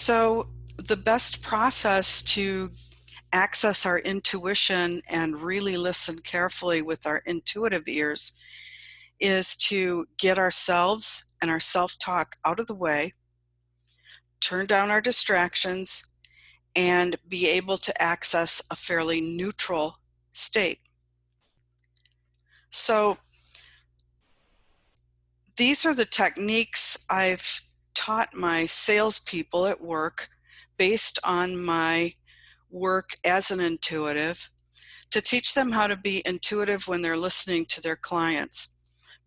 So, the best process to access our intuition and really listen carefully with our intuitive ears is to get ourselves and our self talk out of the way, turn down our distractions, and be able to access a fairly neutral state. So, these are the techniques I've taught my salespeople at work based on my work as an intuitive to teach them how to be intuitive when they're listening to their clients.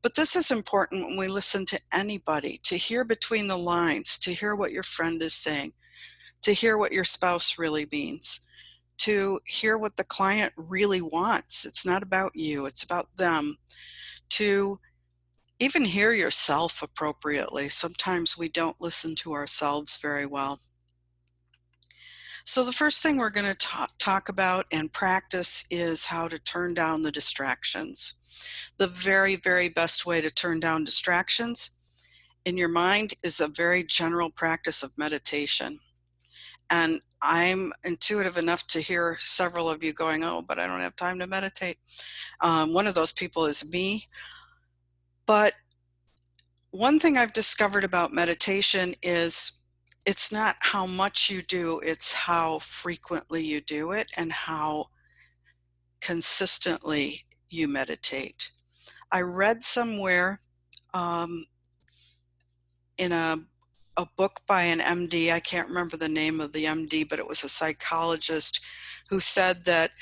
But this is important when we listen to anybody, to hear between the lines, to hear what your friend is saying, to hear what your spouse really means, to hear what the client really wants. It's not about you, it's about them. To even hear yourself appropriately. Sometimes we don't listen to ourselves very well. So the first thing we're going to talk about and practice is how to turn down the distractions. The very, very best way to turn down distractions in your mind is a very general practice of meditation. And I'm intuitive enough to hear several of you going, oh, but I don't have time to meditate. One of those people is me. But one thing I've discovered about meditation is it's not how much you do, it's how frequently you do it and how consistently you meditate. I read somewhere um, in a book by an MD, I can't remember the name of the MD, but it was a psychologist who said that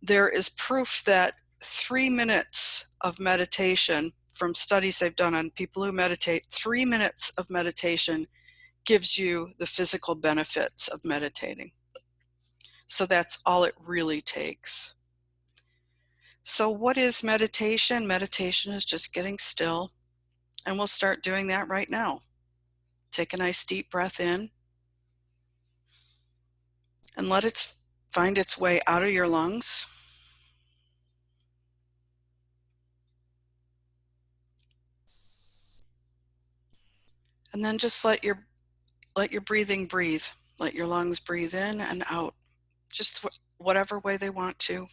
there is proof that 3 minutes of meditation, from studies they've done on people who meditate, 3 minutes of meditation gives you the physical benefits of meditating. So that's all it really takes. So what is meditation? Meditation is just getting still, and we'll start doing that right now. Take a nice deep breath in and let it find its way out of your lungs. And then just let your breathing breathe. Let your lungs breathe in and out, just whatever way they want to.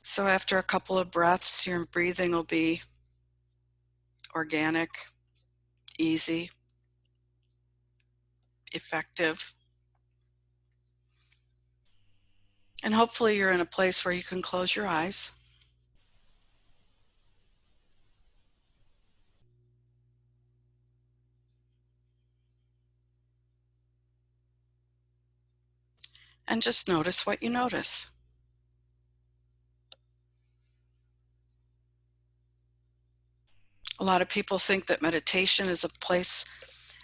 So after a couple of breaths, your breathing will be organic, easy, effective. And hopefully you're in a place where you can close your eyes. And just notice what you notice. A lot of people think that meditation is a place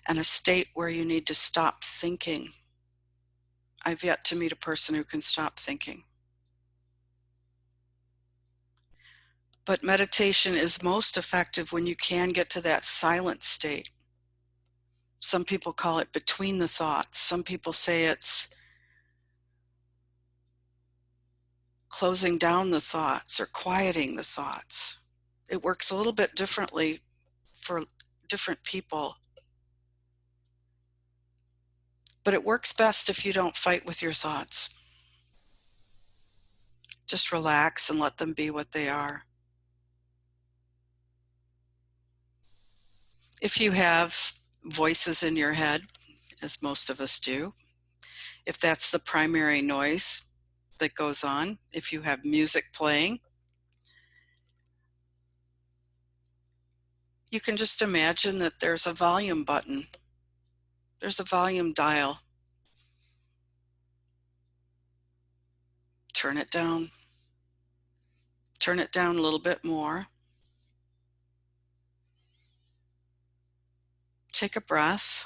and a state where you need to stop thinking. I've yet to meet a person who can stop thinking. But meditation is most effective when you can get to that silent state. Some people call it between the thoughts. Some people say it's closing down the thoughts or quieting the thoughts. It works a little bit differently for different people. But it works best if you don't fight with your thoughts. Just relax and let them be what they are. If you have voices in your head, as most of us do, if that's the primary noise that goes on, if you have music playing, you can just imagine that there's a volume button. There's a volume dial. Turn it down. Turn it down a little bit more. Take a breath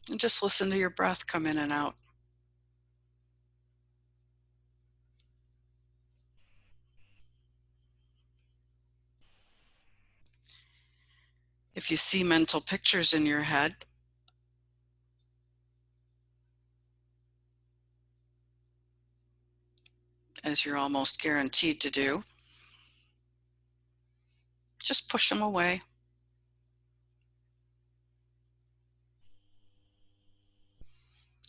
and just listen to your breath come in and out. If you see mental pictures in your head, as you're almost guaranteed to do, just push them away.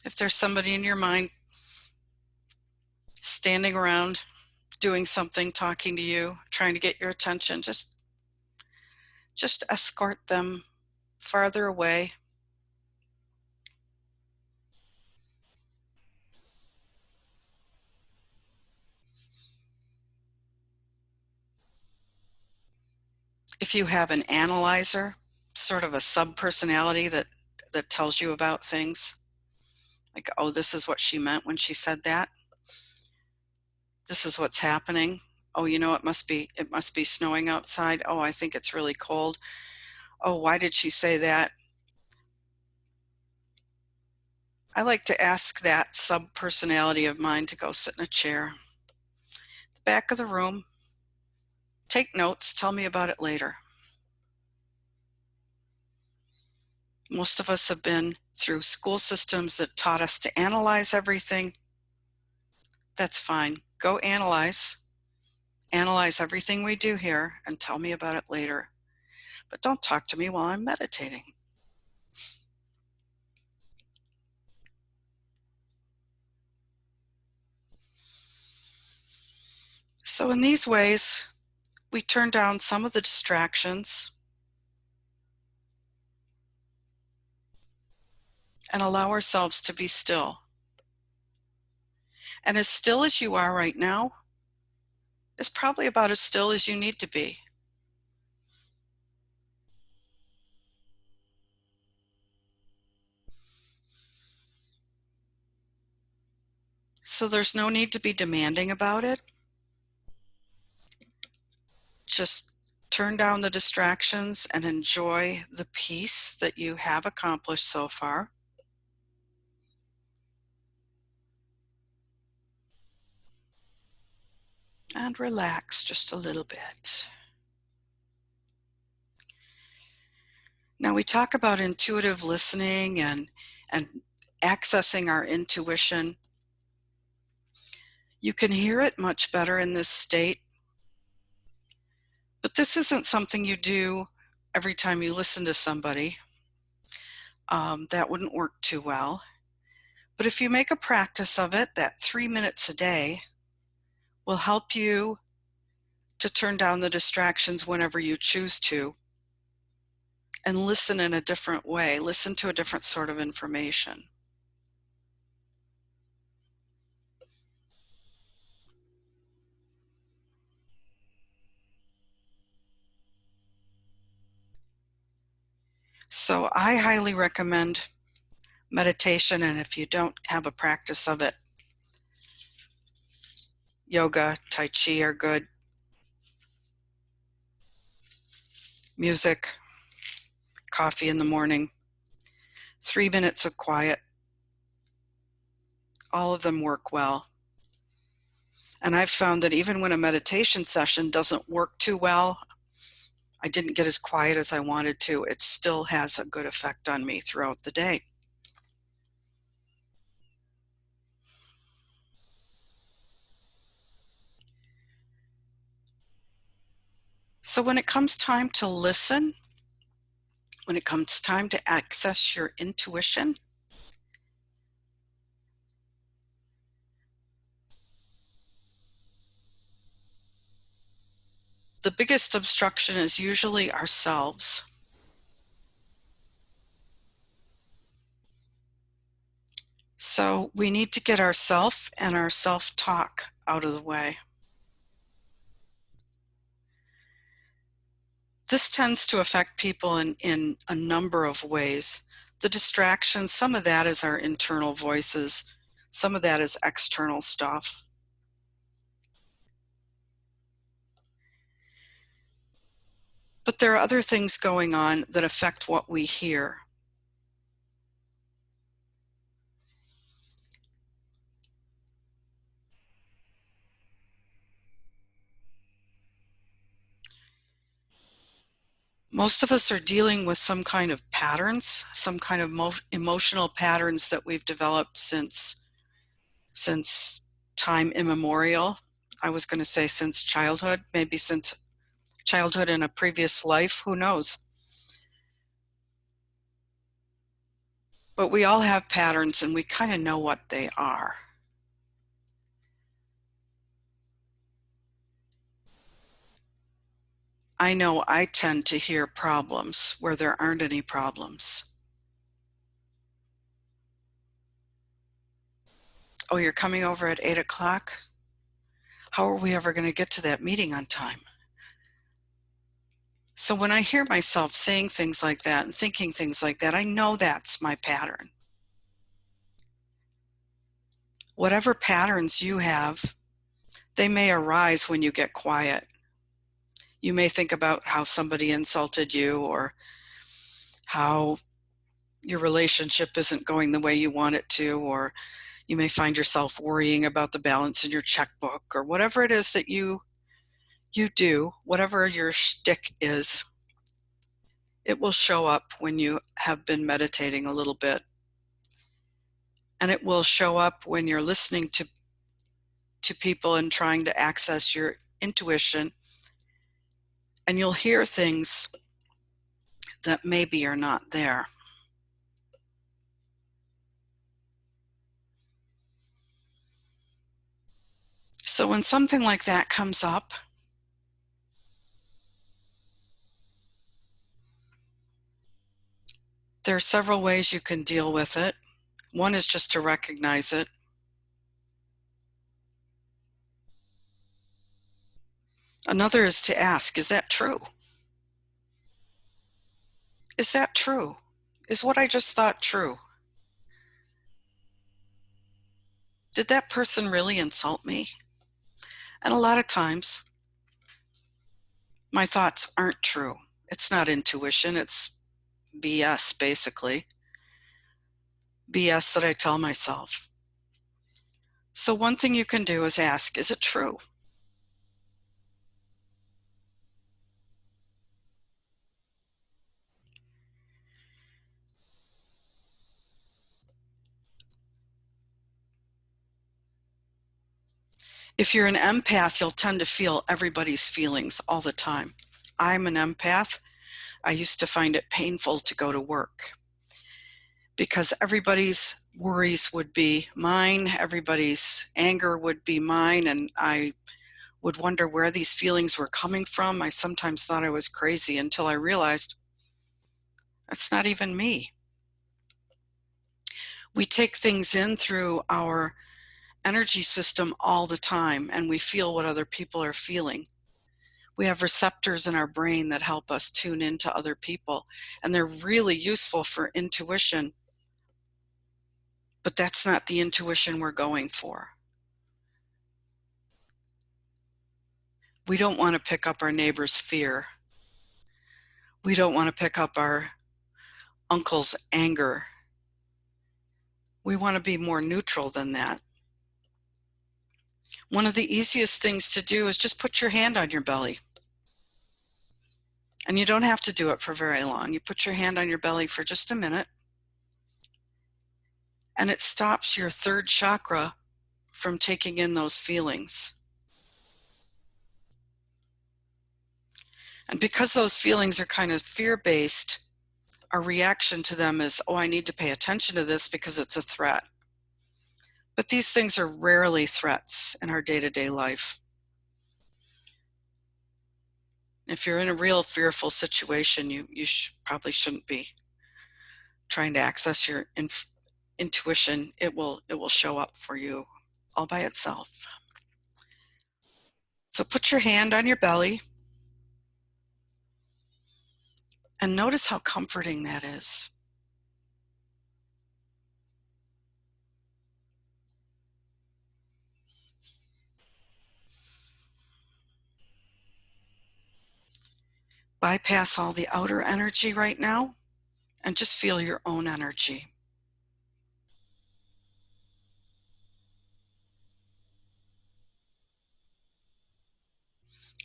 If there's somebody in your mind standing around, doing something, talking to you, trying to get your attention, just escort them farther away. If you have an analyzer, sort of a sub-personality that tells you about things, like, oh, this is what she meant when she said that. This is what's happening. Oh, you know, it must be snowing outside. Oh, I think it's really cold. Oh, why did she say that? I like to ask that sub-personality of mine to go sit in a chair, the back of the room, take notes, tell me about it later. Most of us have been through school systems that taught us to analyze everything. That's fine. Go analyze everything we do here and tell me about it later. But don't talk to me while I'm meditating. So in these ways, we turn down some of the distractions and allow ourselves to be still. And as still as you are right now is probably about as still as you need to be. So there's no need to be demanding about it. Just turn down the distractions and enjoy the peace that you have accomplished so far. And relax just a little bit. Now we talk about intuitive listening and accessing our intuition. You can hear it much better in this state, but this isn't something you do every time you listen to somebody. That wouldn't work too well. But if you make a practice of it, that 3 minutes a day will help you to turn down the distractions whenever you choose to and listen in a different way, listen to a different sort of information. So I highly recommend meditation, and if you don't have a practice of it, yoga, tai chi are good. Music, coffee in the morning, 3 minutes of quiet. All of them work well. And I've found that even when a meditation session doesn't work too well, I didn't get as quiet as I wanted to, it still has a good effect on me throughout the day. So when it comes time to listen, when it comes time to access your intuition, the biggest obstruction is usually ourselves. So we need to get ourself and our self-talk out of the way. This tends to affect people in a number of ways. The distractions, some of that is our internal voices, some of that is external stuff. But there are other things going on that affect what we hear. Most of us are dealing with some kind of patterns, some kind of emotional patterns that we've developed since time immemorial. I was going to say since childhood, maybe since childhood in a previous life, who knows? But we all have patterns and we kind of know what they are. I know I tend to hear problems where there aren't any problems. Oh, you're coming over at 8 o'clock? How are we ever going to get to that meeting on time? So when I hear myself saying things like that and thinking things like that, I know that's my pattern. Whatever patterns you have, they may arise when you get quiet. You may think about how somebody insulted you or how your relationship isn't going the way you want it to, or you may find yourself worrying about the balance in your checkbook, or whatever it is that you do, whatever your shtick is. It will show up when you have been meditating a little bit. And it will show up when you're listening to people and trying to access your intuition. And you'll hear things that maybe are not there. So when something like that comes up, there are several ways you can deal with it. One is just to recognize it. Another is to ask, is that true? Is that true? Is what I just thought true? Did that person really insult me? And a lot of times, my thoughts aren't true. It's not intuition, it's BS, basically. BS that I tell myself. So one thing you can do is ask, is it true? If you're an empath, you'll tend to feel everybody's feelings all the time. I'm an empath. I used to find it painful to go to work because everybody's worries would be mine, everybody's anger would be mine, and I would wonder where these feelings were coming from. I sometimes thought I was crazy until I realized that's not even me. We take things in through our energy system all the time, and we feel what other people are feeling. We have receptors in our brain that help us tune into other people, and they're really useful for intuition, but that's not the intuition we're going for. We don't want to pick up our neighbor's fear. We don't want to pick up our uncle's anger. We want to be more neutral than that. One of the easiest things to do is just put your hand on your belly. And you don't have to do it for very long. You put your hand on your belly for just a minute, and it stops your third chakra from taking in those feelings. And because those feelings are kind of fear-based, our reaction to them is, oh, I need to pay attention to this because it's a threat. But these things are rarely threats in our day-to-day life. If you're in a real fearful situation, you probably shouldn't be trying to access your intuition. It will show up for you all by itself. So put your hand on your belly and notice how comforting that is. Bypass all the outer energy right now and just feel your own energy.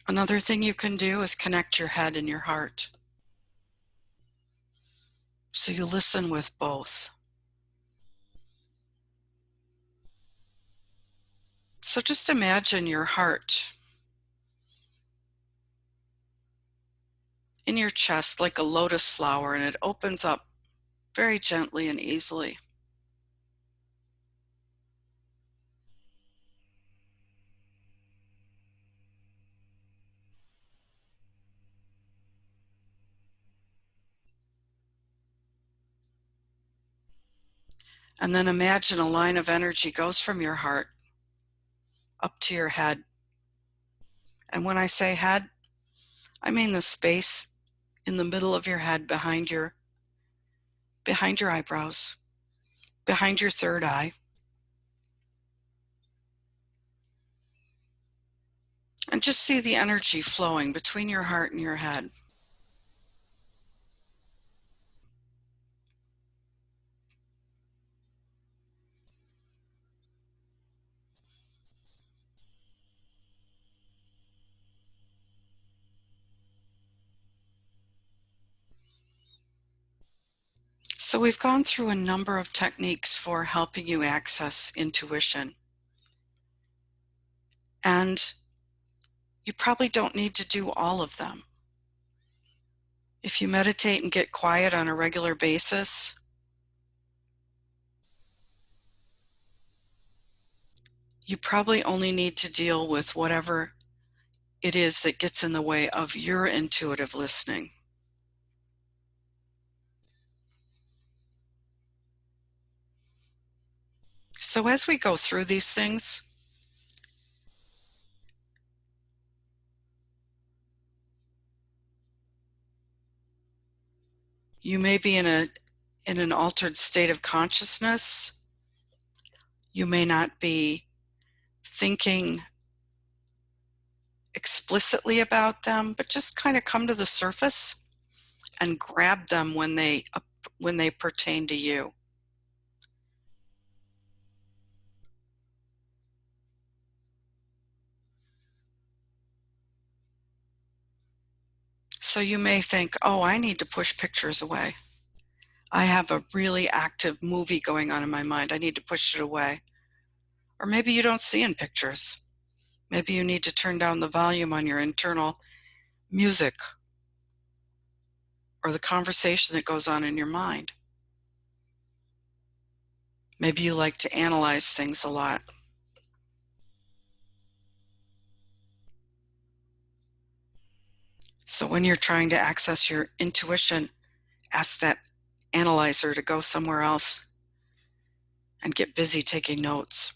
Another thing you can do is connect your head and your heart. So you listen with both. So just imagine your heart in your chest like a lotus flower, and it opens up very gently and easily. And then imagine a line of energy goes from your heart up to your head. And when I say head, I mean the space in the middle of your head behind your eyebrows, behind your third eye. And just see the energy flowing between your heart and your head. So we've gone through a number of techniques for helping you access intuition. And you probably don't need to do all of them. If you meditate and get quiet on a regular basis, you probably only need to deal with whatever it is that gets in the way of your intuitive listening. So as we go through these things, you may be in an altered state of consciousness. You may not be thinking explicitly about them, but just kind of come to the surface and grab them when they pertain to you. So you may think, oh, I need to push pictures away. I have a really active movie going on in my mind. I need to push it away. Or maybe you don't see in pictures. Maybe you need to turn down the volume on your internal music or the conversation that goes on in your mind. Maybe you like to analyze things a lot. So when you're trying to access your intuition, ask that analyzer to go somewhere else and get busy taking notes.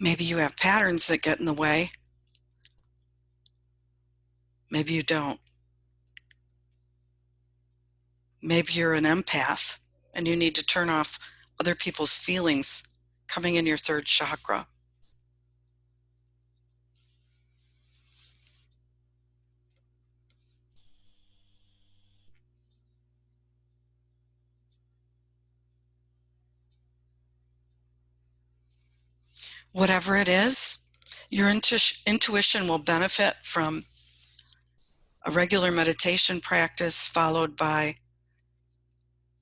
Maybe you have patterns that get in the way. Maybe you don't. Maybe you're an empath and you need to turn off other people's feelings coming in your third chakra. Whatever it is, your intuition will benefit from a regular meditation practice followed by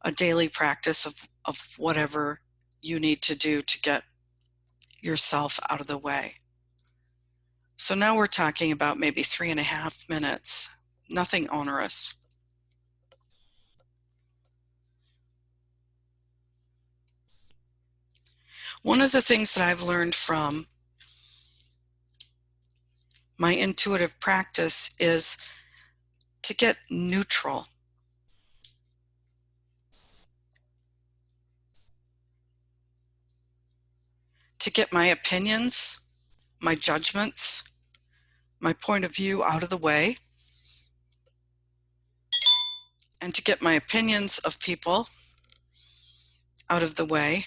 a daily practice of whatever you need to do to get yourself out of the way. So now we're talking about maybe 3.5 minutes, nothing onerous. One of the things that I've learned from my intuitive practice is to get neutral. To get my opinions, my judgments, my point of view out of the way, and to get my opinions of people out of the way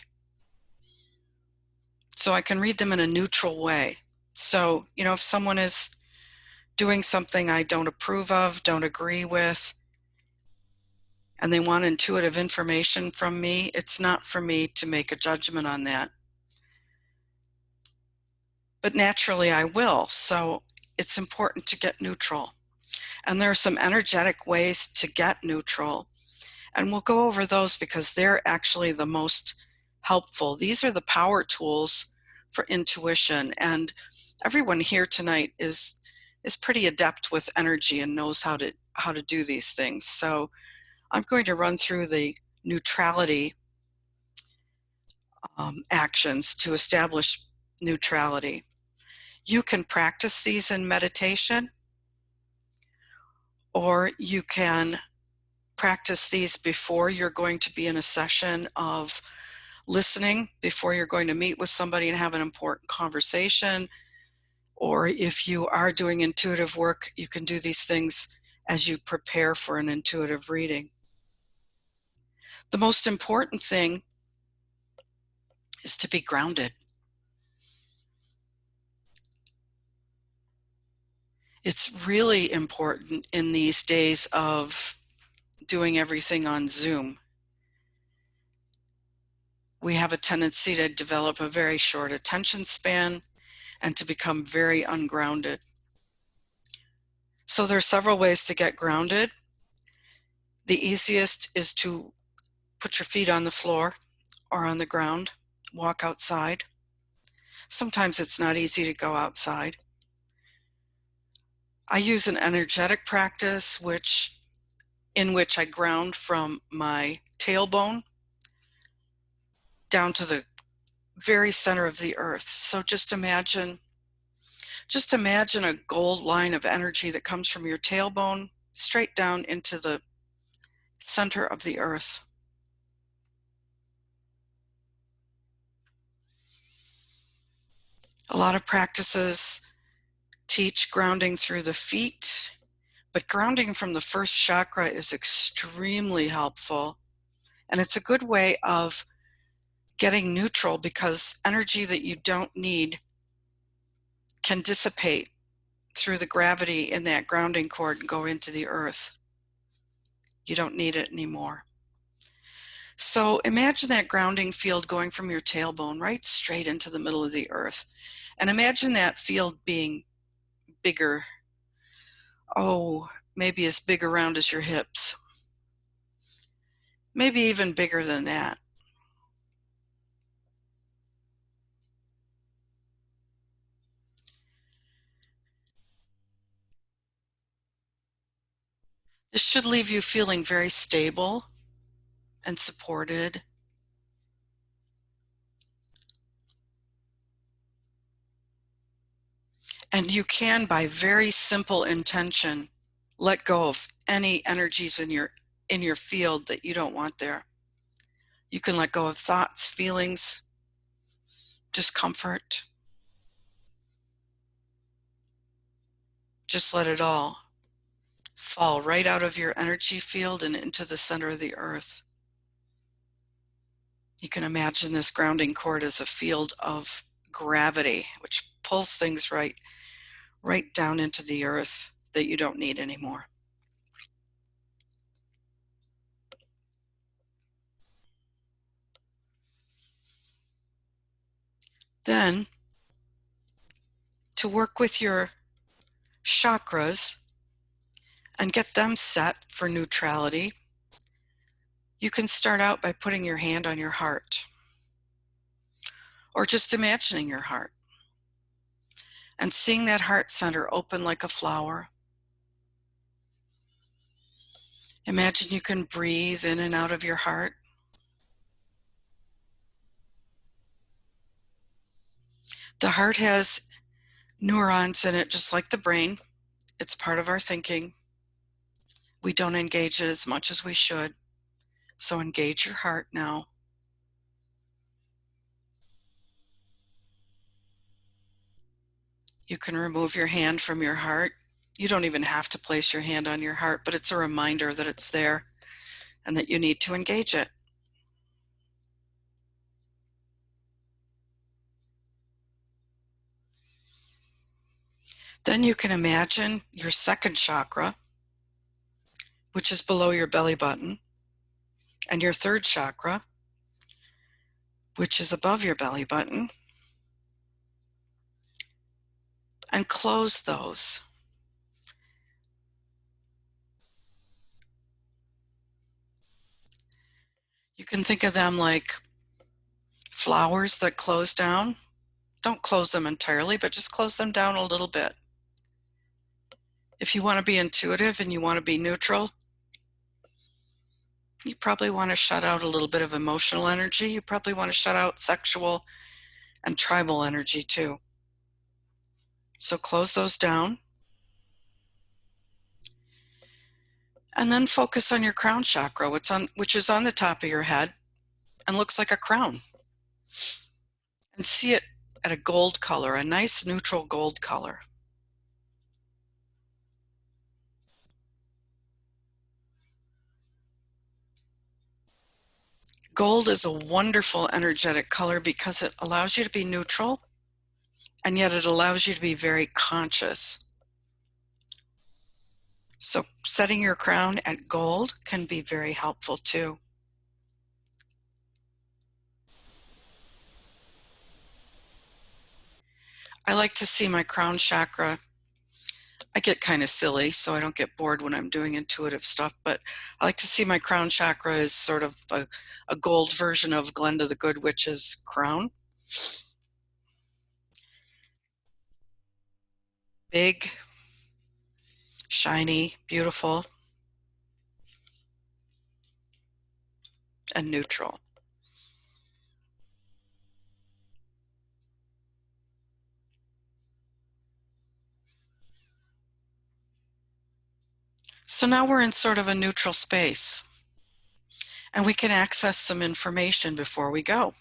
so I can read them in a neutral way. So, if someone is doing something I don't approve of, don't agree with, and they want intuitive information from me, it's not for me to make a judgment on that. But naturally I will, so it's important to get neutral. And there are some energetic ways to get neutral. And we'll go over those because they're actually the most helpful. These are the power tools for intuition, and everyone here tonight is pretty adept with energy and knows how to do these things. So I'm going to run through the neutrality actions to establish neutrality. You can practice these in meditation, or you can practice these before you're going to be in a session of listening, before you're going to meet with somebody and have an important conversation. Or if you are doing intuitive work, you can do these things as you prepare for an intuitive reading. The most important thing is to be grounded. It's really important in these days of doing everything on Zoom. We have a tendency to develop a very short attention span and to become very ungrounded. So there are several ways to get grounded. The easiest is to put your feet on the floor or on the ground, walk outside. Sometimes it's not easy to go outside. I use an energetic practice in which I ground from my tailbone down to the very center of the earth. So just imagine a gold line of energy that comes from your tailbone straight down into the center of the earth. A lot of practices teach grounding through the feet, but grounding from the first chakra is extremely helpful. And it's a good way of getting neutral, because energy that you don't need can dissipate through the gravity in that grounding cord and go into the earth. You don't need it anymore. So imagine that grounding field going from your tailbone right straight into the middle of the earth. And imagine that field being bigger. Oh, maybe as big around as your hips. Maybe even bigger than that. This should leave you feeling very stable and supported. And you can, by very simple intention, let go of any energies in your field that you don't want there. You can let go of thoughts, feelings, discomfort. Just let it all fall right out of your energy field and into the center of the earth. You can imagine this grounding cord as a field of gravity, which pulls things right down into the earth that you don't need anymore. Then, to work with your chakras and get them set for neutrality, you can start out by putting your hand on your heart, or just imagining your heart and seeing that heart center open like a flower. Imagine you can breathe in and out of your heart. The heart has neurons in it just like the brain. It's part of our thinking. We don't engage it as much as we should. So engage your heart now. You can remove your hand from your heart. You don't even have to place your hand on your heart, but it's a reminder that it's there and that you need to engage it. Then you can imagine your second chakra, which is below your belly button, and your third chakra, which is above your belly button, and close those. You can think of them like flowers that close down. Don't close them entirely, but just close them down a little bit. If you want to be intuitive and you want to be neutral, you probably want to shut out a little bit of emotional energy. You probably want to shut out sexual and tribal energy too. So close those down. And then focus on your crown chakra, which is on the top of your head and looks like a crown. And see it at a gold color, a nice neutral gold color. Gold is a wonderful energetic color because it allows you to be neutral, and yet it allows you to be very conscious. So setting your crown at gold can be very helpful too. I like to see my crown chakra. I get kind of silly, so I don't get bored when I'm doing intuitive stuff, but I like to see my crown chakra as sort of a gold version of Glenda the Good Witch's crown. Big, shiny, beautiful, and neutral. So now we're in sort of a neutral space, and we can access some information before we go.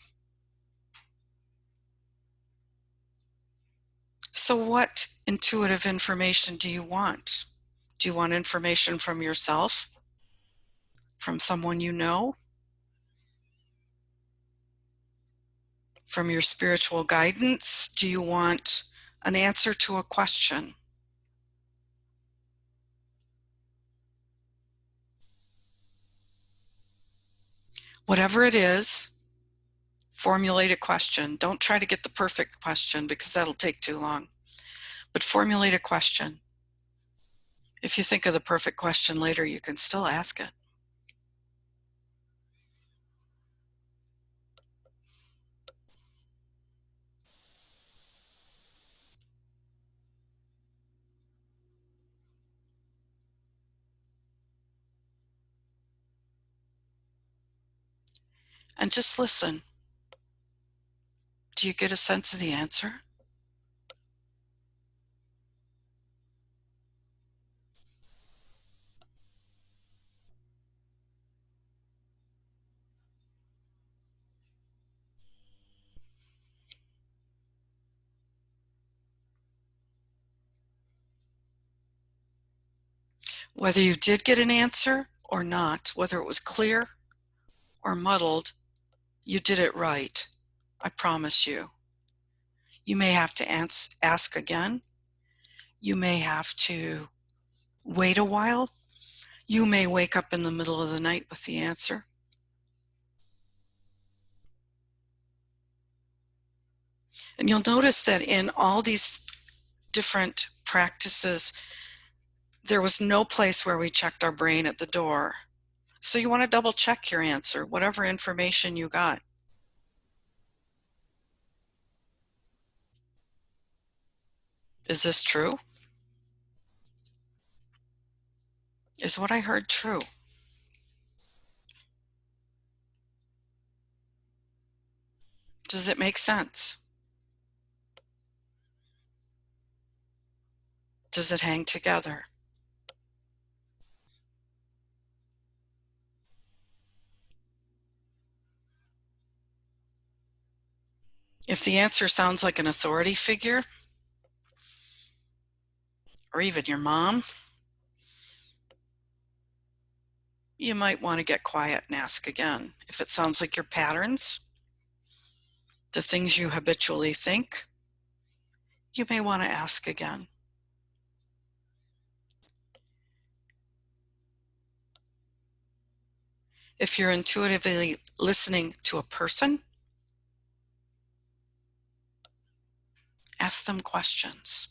So what intuitive information do you want? Do you want information from yourself? From someone you know? From your spiritual guidance? Do you want an answer to a question? Whatever it is, formulate a question. Don't try to get the perfect question because that'll take too long. But formulate a question. If you think of the perfect question later, you can still ask it. And just listen. Do you get a sense of the answer? Whether you did get an answer or not, whether it was clear or muddled, you did it right. I promise you. You may have to ask again. You may have to wait a while. You may wake up in the middle of the night with the answer. And you'll notice that in all these different practices, there was no place where we checked our brain at the door. So you want to double check your answer, whatever information you got. Is this true? Is what I heard true? Does it make sense? Does it hang together? If the answer sounds like an authority figure, or even your mom, you might want to get quiet and ask again. If it sounds like your patterns, the things you habitually think, you may want to ask again. If you're intuitively listening to a person, ask them questions.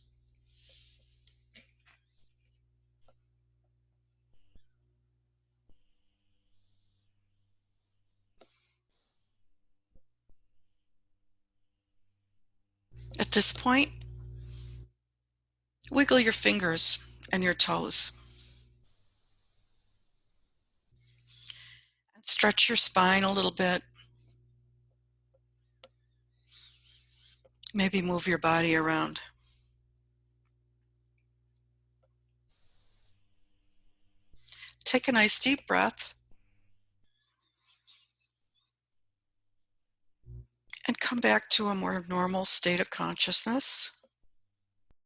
At this point, wiggle your fingers and your toes. Stretch your spine a little bit. Maybe move your body around. Take a nice deep breath and come back to a more normal state of consciousness.